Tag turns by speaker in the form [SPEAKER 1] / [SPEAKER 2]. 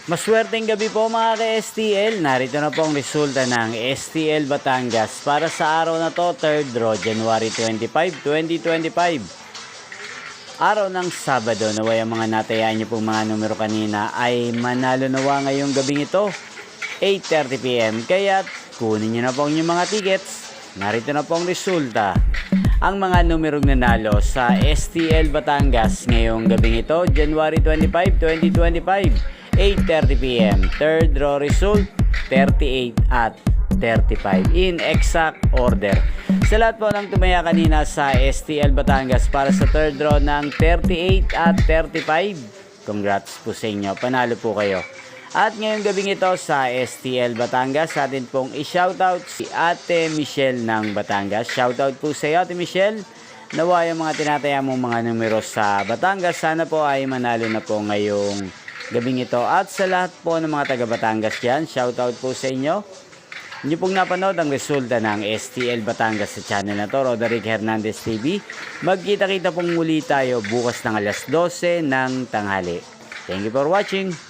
[SPEAKER 1] Maswerteng gabi po mga ka-STL. Narito na po ang resulta ng STL Batangas para sa araw na to, 3rd draw, January 25, 2025. Araw ng Sabado, naway ang mga natayaan niyo pong mga numero kanina ay manalo nawa ngayong gabing ito, 8:30 PM. Kaya kunin niyo na po ang inyong mga tickets. Narito na po ang resulta. Ang mga numerong nanalo sa STL Batangas ngayong gabing ito, January 25, 2025. 8:30 PM. Third draw result, 38 at 35 in exact order. Sa lahat po ng tumaya kanina sa STL Batangas para sa third draw ng 38 at 35, congrats po sa inyo. Panalo po kayo. At ngayong gabing ito sa STL Batangas, atin pong i-shoutout si Ate Michelle ng Batangas. Shoutout po sa iyo, Ate Michelle. Nawa yung mga tinataya mong mga numero sa Batangas, sana po ay manalo na po ngayong gabing ito. At sa lahat po ng mga taga Batangas dyan, shoutout po sa inyo. Inyo pong napanood ang resulta ng STL Batangas sa channel na to, Roderick Hernandez TV. Magkita-kita pong muli tayo bukas ng alas 12 ng tanghali. Thank you for watching.